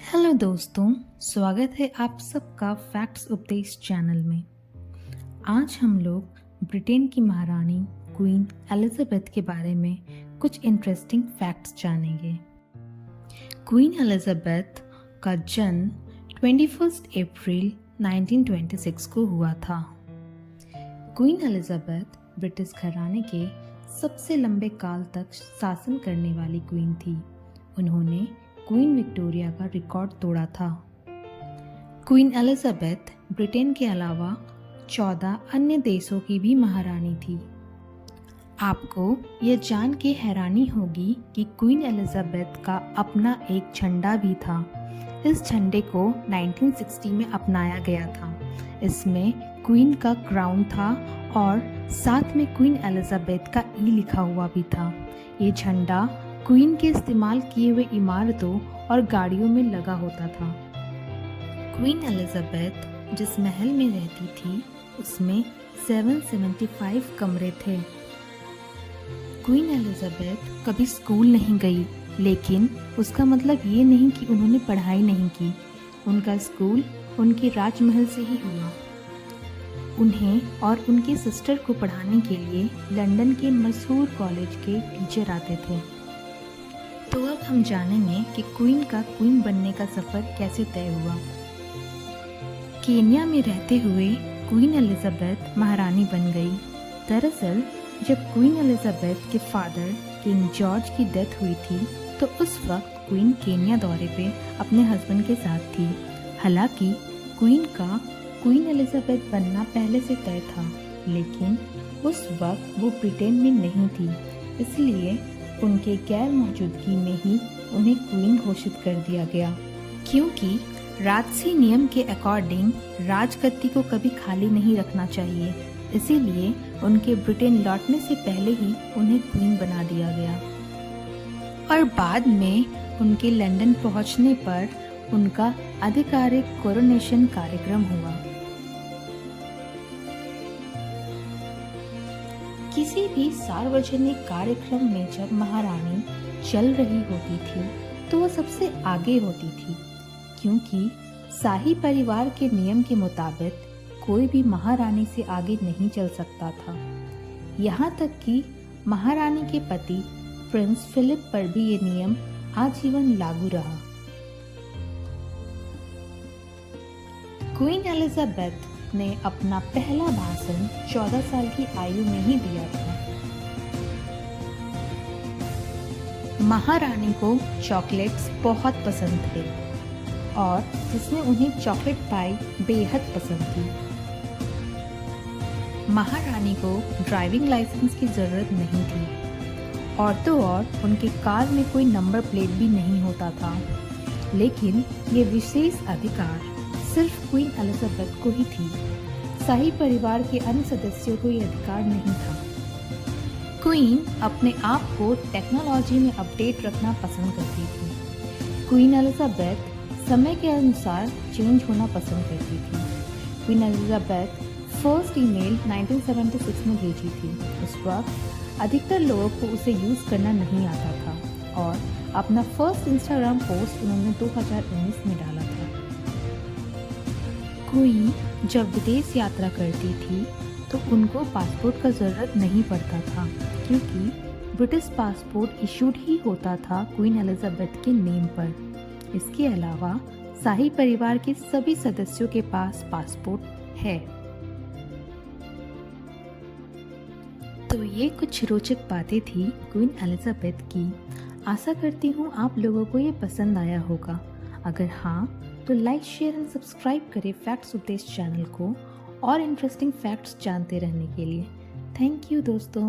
Hello दोस्तों, स्वागत है आप सबका फैक्ट्स उपदेश चैनल में। आज हम लोग ब्रिटेन की महारानी क्वीन एलिजाबेथ के बारे में कुछ इंटरेस्टिंग फैक्ट्स जानेंगे। क्वीन एलिजाबेथ का जन्म 21 अप्रैल 1926 को हुआ था। क्वीन एलिजाबेथ ब्रिटिश घराने के सबसे लंबे काल तक शासन करने वाली क्वीन थी। उन्होंने क्वीन विक्टोरिया का रिकॉर्ड तोड़ा था। क्वीन एलिजाबेथ ब्रिटेन के अलावा 14 अन्य देशों की भी महारानी थी। आपको यह जान के हैरानी होगी कि क्वीन एलिजाबेथ का अपना एक झंडा भी था। इस झंडे को 1960 में अपनाया गया था। इसमें क्वीन का क्राउन था और साथ में क्वीन एलिजाबेथ का ई लिखा हुआ भी था। ये झंडा क्वीन के इस्तेमाल किए हुए इमारतों और गाड़ियों में लगा होता था। क्वीन एलिजाबेथ जिस महल में रहती थी उसमें 775 कमरे थे। क्वीन एलिजाबेथ कभी स्कूल नहीं गई, लेकिन उसका मतलब ये नहीं कि उन्होंने पढ़ाई नहीं की। उनका स्कूल उनके राजमहल से ही हुआ। उन्हें और उनके सिस्टर को पढ़ाने के लिए लंदन के मशहूर कॉलेज के टीचर आते थे। तो अब हम जानेंगे कि क्वीन का क्वीन बनने का सफर कैसे तय हुआ। केन्या में रहते हुए क्वीन एलिजाबेथ महारानी बन गई। दरअसल जब क्वीन एलिजाबेथ के फादर किंग जॉर्ज की डेथ हुई थी तो उस वक्त क्वीन केन्या दौरे पे अपने हस्बैंड के साथ थी। हालांकि क्वीन का क्वीन एलिजाबेथ बनना पहले से तय था, लेकिन उस वक्त वो ब्रिटेन में नहीं थी, इसलिए उनके गैर मौजूदगी में ही उन्हें क्वीन घोषित कर दिया गया। क्योंकि राजसी नियम के अकॉर्डिंग राजगद्दी को कभी खाली नहीं रखना चाहिए, इसीलिए उनके ब्रिटेन लौटने से पहले ही उन्हें क्वीन बना दिया गया। और बाद में उनके लंदन पहुंचने पर उनका आधिकारिक कोरोनेशन कार्यक्रम हुआ। किसी भी सार्वजनिक कार्यक्रम में जब महारानी चल रही होती थी तो वह सबसे आगे होती थी, क्योंकि शाही परिवार के नियम के मुताबिक कोई भी महारानी से आगे नहीं चल सकता था। यहाँ तक कि महारानी के पति प्रिंस फिलिप पर भी ये नियम आजीवन लागू रहा। क्वीन एलिजाबेथ ने अपना पहला भाषण 14 साल की आयु में ही दिया था। महारानी को चॉकलेट्स बहुत पसंद थे और जिसमें उन्हें चॉकलेट पाई बेहद पसंद थी। महारानी को ड्राइविंग लाइसेंस की जरूरत नहीं थी और तो और उनके कार में कोई नंबर प्लेट भी नहीं होता था, लेकिन ये विशेष अधिकार सिर्फ क्वीन एलिजाबेथ को ही थी। शाही परिवार के अन्य सदस्यों को ये अधिकार नहीं था। क्वीन अपने आप को टेक्नोलॉजी में अपडेट रखना पसंद करती थी। क्वीन एलिजाबेथ समय के अनुसार चेंज होना पसंद करती थी। क्वीन एलिजाबेथ फर्स्ट ईमेल 1976 में भेजी थी। उस वक्त अधिकतर लोगों को उसे यूज़ करना नहीं आता था और अपना फर्स्ट इंस्टाग्राम पोस्ट उन्होंने 2019 में डाला था। क्वीन जब विदेश यात्रा करती थी तो उनको पासपोर्ट का ज़रूरत नहीं पड़ता था, क्योंकि ब्रिटिश पासपोर्ट इशूड ही होता था क्वीन एलिजाबेथ के नेम पर। इसके अलावा शाही परिवार के सभी सदस्यों के पास पासपोर्ट है। तो ये कुछ रोचक बातें थी क्वीन एलिजाबेथ की। आशा करती हूँ आप लोगों को ये पसंद आया होगा। अगर हाँ तो लाइक, शेयर एंड सब्सक्राइब करें फैक्ट्स उपदेश चैनल को और इंटरेस्टिंग फैक्ट्स जानते रहने के लिए। थैंक यू दोस्तों।